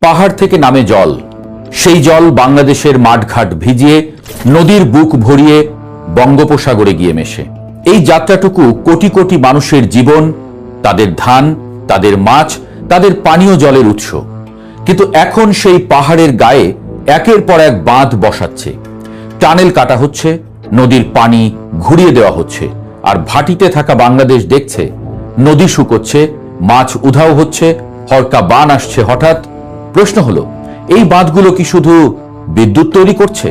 পাহাড় থেকে নামে জল, সেই জল বাংলাদেশের মাঠঘাট ভিজিয়ে নদীর বুক ভরিয়ে বঙ্গোপসাগরে গিয়ে মেশে। এই যাত্রাটুকু কোটি কোটি মানুষের জীবন, তাদের ধান, তাদের মাছ, তাদের পানীয় জলের উৎস। কিন্তু এখন সেই পাহাড়ের গায়ে একের পর এক বাঁধ বসাচ্ছে, টানেল কাটা হচ্ছে, নদীর পানি ঘুরিয়ে দেওয়া হচ্ছে, আর ভাটিতে থাকা বাংলাদেশ দেখছে নদী শুকোচ্ছে, মাছ উধাও হচ্ছে, হরকা বান আসছে হঠাৎ। প্রশ্ন হলো, এই বাঁধগুলো কি শুধু বিদ্যুৎ তৈরি করছে,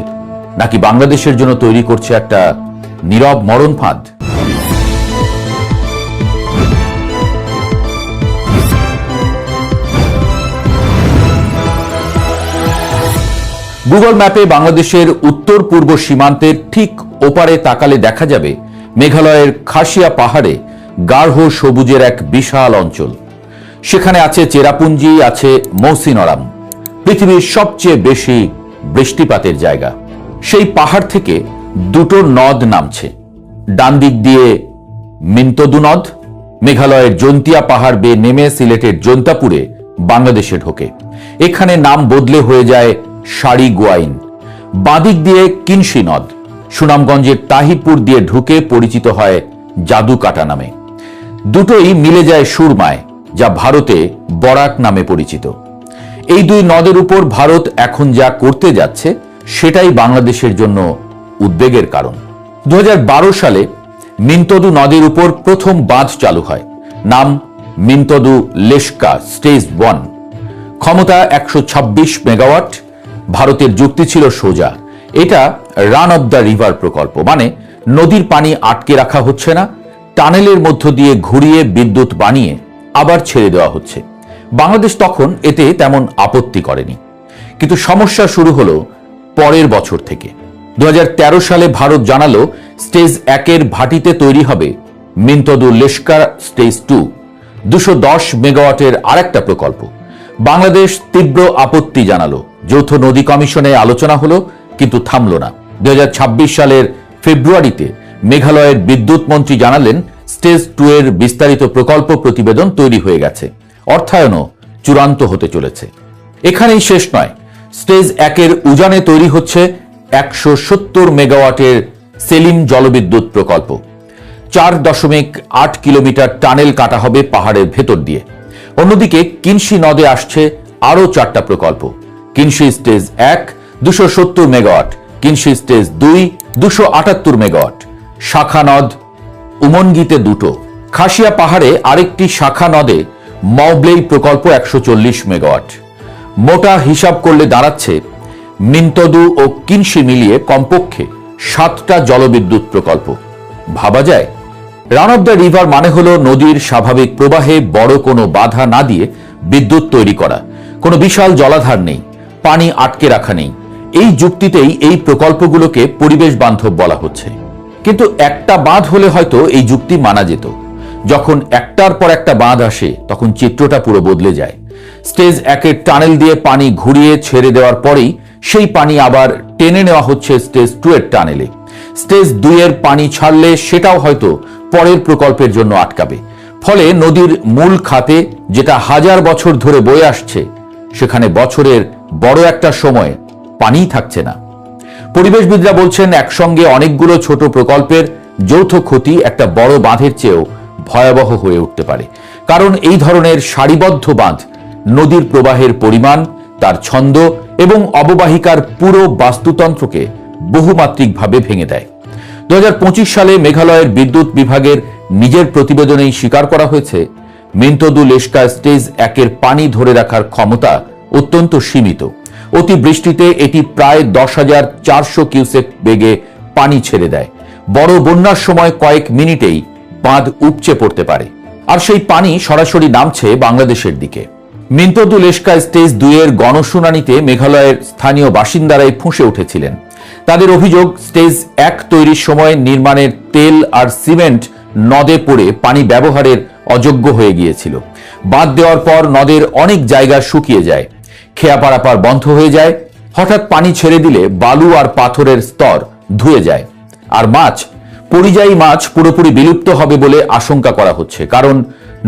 নাকি বাংলাদেশের জন্য তৈরি করছে একটা নীরব মরণ ফাঁদ? গুগল ম্যাপে বাংলাদেশের উত্তর পূর্ব সীমান্তের ঠিক ওপারে তাকালে দেখা যাবে মেঘালয়ের খাসিয়া পাহাড়ে গাঢ় সবুজের এক বিশাল অঞ্চল। সেখানে আছে চেরাপুঞ্জি, আছে মৌসিনরাম, পৃথিবীর সবচেয়ে বেশি বৃষ্টিপাতের জায়গা। সেই পাহাড় থেকে দুটো নদ নামছে, ডান দিক দিয়ে মিন্তদু নদ মেঘালয়ের জন্তিয়া পাহাড় বেয়ে নেমে সিলেটের জন্তাপুরে বাংলাদেশে ঢোকে। এখানে নাম বদলে হয়ে যায় সারি গোয়াইন। বাঁদিক দিয়ে কিনশি নদ সুনামগঞ্জের তাহিরপুর দিয়ে ঢুকে পরিচিত হয় জাদুকাটা নামে। দুটোই মিলে যায় সুরমায়, যা ভারতে বরাক নামে পরিচিত। এই দুই নদের উপর ভারত এখন যা করতে যাচ্ছে সেটাই বাংলাদেশের জন্য উদ্বেগের কারণ। 2012 সালে মিন্তদু নদীর উপর প্রথম বাঁধ চালু হয়, নাম মিন্তদু লেশকা স্টেজ 1, ক্ষমতা 126 মেগাওয়াট। ভারতের যুক্তি ছিল সোজা, এটা রান অব দ্য রিভার প্রকল্প, মানে নদীর পানি আটকে রাখা হচ্ছে না, টানেলের মধ্য দিয়ে ঘুরিয়ে বিদ্যুৎ বানিয়ে আবার ছেড়ে দেওয়া হচ্ছে। বাংলাদেশ তখন এতে তেমন আপত্তি করেনি। কিন্তু সমস্যা শুরু হলো পরের বছর থেকে। 2013 সালে ভারত জানালো স্টেজ 1-এর ভাটিতে তৈরি হবে মিন্তদু লেশকা স্টেজ 2, 210 মেগাওয়াটের আরেকটা প্রকল্প। বাংলাদেশ তীব্র আপত্তি জানালো। যৌথ নদী কমিশনে আলোচনা হলো, কিন্তু থামল না। 2026 সালের ফেব্রুয়ারিতে মেঘালয়ের বিদ্যুৎ মন্ত্রী জানালেন স্টেজ 2-এর বিস্তারিত প্রকল্প প্রতিবেদন তৈরি হয়ে গেছে, অর্থায়নও চূড়ান্ত হতে চলেছে। এখানেই শেষ নয়, স্টেজ 1-এর উজানে তৈরি হচ্ছে 170 মেগাওয়াটের সেলিম জলবিদ্যুৎ প্রকল্প। 4.8 কিলোমিটার টানেল কাটা হবে পাহাড়ের ভেতর দিয়ে। অন্যদিকে কিনশি নদে আসছে আরো 4টা প্রকল্প। কিনশি স্টেজ 1 270 মেগাওয়াট, কিনশি স্টেজ 2 278 মেগাওয়াট। শাখা নদ উমনগিতে দুটো। খাসিয়া পাহাড়ে আরেকটি শাখা নদে মৌবলেই প্রকল্প 140 মেগাওয়াট। মোটা হিসাব করলে দাঁড়াচ্ছে মিন্তদু ও কিনশি মিলিয়ে কমপক্ষে 7টা জলবিদ্যুৎ প্রকল্প। ভাবা যায়, রান অব দ্য রিভার মানে হলো নদীর স্বাভাবিক প্রবাহে বড় কোনো বাধা না দিয়ে বিদ্যুৎ তৈরি করা। কোনো বিশাল জলাধার নেই, পানি আটকে রাখা নেই। এই যুক্তিতেই এই প্রকল্পগুলোকে পরিবেশ বান্ধব বলা হচ্ছে। কিন্তু একটা বাঁধ হলে হয়তো এই যুক্তি মানা যেত। যখন একটার পর একটা বাঁধ আসে তখন চিত্রটা পুরো বদলে যায়। স্টেজ 1-এর টানেল দিয়ে পানি ঘুরিয়ে ছেড়ে দেওয়ার পরেই সেই পানি আবার টেনে নেওয়া হচ্ছে স্টেজ 2-এর টানেলে। স্টেজ 2-এর পানি ছাড়লে সেটাও হয়তো পরের প্রকল্পের জন্য আটকাবে। ফলে নদীর মূল খাতে, যেটা হাজার বছর ধরে বয়ে আসছে, সেখানে বছরের বড় একটা সময় পানিই থাকছে না। পরিবেশবিদরা বলছেন একসঙ্গে অনেকগুলো ছোট প্রকল্পের যৌথ ক্ষতি একটা বড় বাঁধের চেয়েও ভয়াবহ হয়ে উঠতে পারে। কারণ এই ধরনের সারিবদ্ধ বাঁধ নদীর প্রবাহের পরিমাণ, তার ছন্দ এবং অববাহিকার পুরো বাস্তুতন্ত্রকে বহুমাত্রিকভাবে ভেঙে দেয়। 2025 সালে মেঘালয়ের বিদ্যুৎ বিভাগের নিজের প্রতিবেদনেই স্বীকার করা হয়েছে মিন্তদু লেশকা স্টেজ 1-এর পানি ধরে রাখার ক্ষমতা অত্যন্ত সীমিত। অতিবৃষ্টিতে এটি প্রায় 10,400 কিউসেক বেগে পানি ছেড়ে দেয়। বড় বন্যার সময় কয়েক মিনিটেই বাঁধ উপচে পড়তে পারে, আর সেই পানি সরাসরি নামছে বাংলাদেশের দিকে। মিন্তদু লেশকা স্টেজ 2-এর গণশুনানিতে মেঘালয়ের স্থানীয় বাসিন্দারাই ফুঁসে উঠেছিলেন। তাদের অভিযোগ, স্টেজ 1 তৈরির সময় নির্মাণের তেল আর সিমেন্ট নদে পড়ে পানি ব্যবহারের অযোগ্য হয়ে গিয়েছিল। বাঁধ দেওয়ার পর নদের অনেক জায়গা শুকিয়ে যায়, খেয়া পারাপার বন্ধ হয়ে যায়। হঠাৎ পানি ছেড়ে দিলে বালু আর পাথরের স্তর ধুয়ে যায়, আর পরিযায়ী মাছ পুরোপুরি বিলুপ্ত হবে বলে আশঙ্কা করা হচ্ছে। কারণ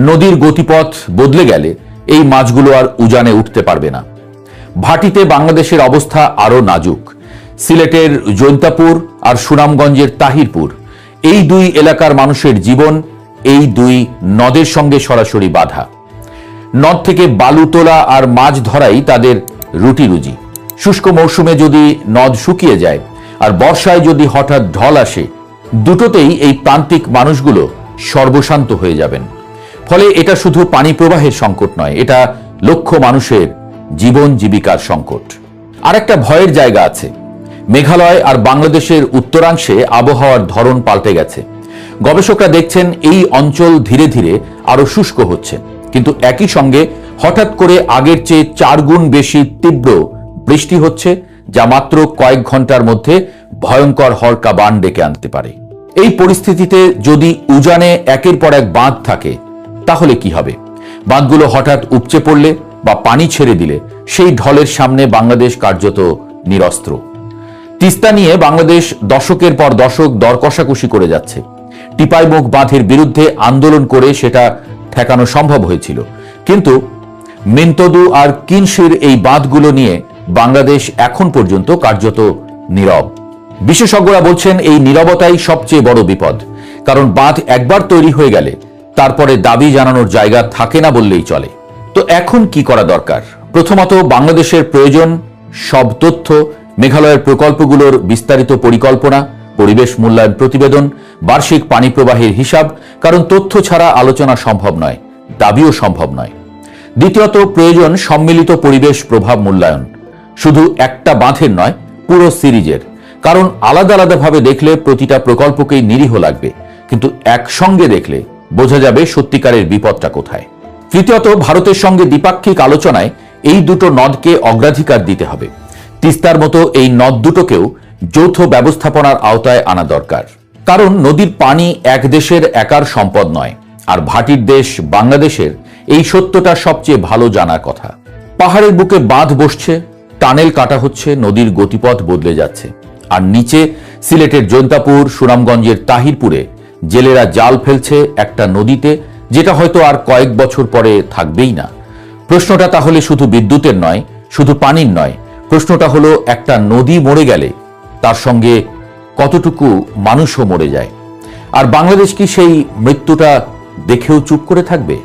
নদীর গতিপথ বদলে গেলে এই মাছগুলো আর উজানে উঠতে পারবে না। ভাটিতে বাংলাদেশের অবস্থা আরও নাজুক। সিলেটের জৈন্তাপুর আর সুনামগঞ্জের তাহিরপুর, এই দুই এলাকার মানুষের জীবন এই দুই নদের সঙ্গে সরাসরি বাঁধা। নদ থেকে বালু তোলা আর মাছ ধরাই তাদের রুটি রুজি। শুষ্ক মৌসুমে যদি নদ শুকিয়ে যায় আর বর্ষায় যদি হঠাৎ ঢল আসে, দুটোতেই এই প্রান্তিক মানুষগুলো সর্বশান্ত হয়ে যাবেন। ফলে এটা শুধু পানি প্রবাহের সংকট নয়, এটা লক্ষ মানুষের জীবন জীবিকার সংকট। আর একটা ভয়ের জায়গা আছে। মেঘালয় আর বাংলাদেশের উত্তরাংশে আবহাওয়ার ধরন পাল্টে গেছে। গবেষকরা দেখছেন এই অঞ্চল ধীরে ধীরে আরো শুষ্ক হচ্ছে, কিন্তু একই সঙ্গে হঠাৎ করে আগের চেয়ে 4 গুণ বেশি তীব্র বৃষ্টি হচ্ছে, যা মাত্র কয়েক ঘন্টার মধ্যে ভয়ঙ্কর হরকা বান ডেকে আনতে পারে। এই পরিস্থিতিতে যদি উজানে একের পর এক বাঁধ থাকে, তাহলে কি হবে? বাঁধগুলো হঠাৎ উপচে পড়লে বা পানি ছেড়ে দিলে সেই ঢলের সামনে বাংলাদেশ কার্যত নিরস্ত্র। তিস্তা নিয়ে বাংলাদেশ দশকের পর দশক দর কষাকষি করে যাচ্ছে। টিপাইমুখ বাঁধের বিরুদ্ধে আন্দোলন করে সেটা ঠেকানো সম্ভব হয়েছিল, কিন্তু মিন্তদু আর কিনশির এই বাঁধগুলো নিয়ে বাংলাদেশ এখন পর্যন্ত কার্যত নীরব। বিশেষজ্ঞরা বলছেন এই নীরবতাই সবচেয়ে বড় বিপদ, কারণ বাঁধ একবার তৈরি হয়ে গেলে তারপরে দাবি জানানোর জায়গা থাকে না বললেই চলে। তো এখন কি করা দরকার? প্রথমত, বাংলাদেশের প্রয়োজন সব তথ্য, মেঘালয়ের প্রকল্পগুলোর বিস্তারিত পরিকল্পনা, পরিবেশ মূল্যায়ন প্রতিবেদন, বার্ষিক পানি প্রবাহের হিসাব, কারণ তথ্য ছাড়া আলোচনা সম্ভব নয়, দাবিও সম্ভব নয়। দ্বিতীয়ত, প্রয়োজন সম্মিলিত পরিবেশ প্রভাব মূল্যায়ন, শুধু একটা বাঁধের নয়, পুরো সিরিজের। কারণ আলাদা আলাদাভাবে দেখলে প্রতিটা প্রকল্পকেই নিরীহ লাগবে, কিন্তু একসঙ্গে দেখলে বোঝা যাবে সত্যিকারের বিপদটা কোথায়। তৃতীয়ত, ভারতের সঙ্গে দ্বিপাক্ষিক আলোচনায় এই দুটো নদকে অগ্রাধিকার দিতে হবে। তিস্তার মতো এই নদ দুটোকেও যৌথ ব্যবস্থাপনার আওতায় আনা দরকার। কারণ নদীর পানি এক দেশের একার সম্পদ নয়, আর ভাটির দেশ বাংলাদেশের এই সত্যটা সবচেয়ে ভালো জানার কথা। পাহাড়ের বুকে বাঁধ বসছে, টানেল কাটা হচ্ছে, নদীর গতিপথ বদলে যাচ্ছে। আর নিচে সিলেটের জৈন্তাপুর, সুনামগঞ্জের তাহিরপুরে জেলেরা জাল ফেলছে একটা নদীতে, যেটা হয়তো আর কয়েক বছর পরে থাকবেই না। প্রশ্নটা তাহলে শুধু বিদ্যুতের নয়, শুধু পানির নয়, প্রশ্নটা হলো একটা নদী মরে গেলে তার সঙ্গে কতটুকু মানুষও মরে যায়। আর বাংলাদেশ কি সেই মৃত্যুটা দেখেও চুপ করে থাকবে?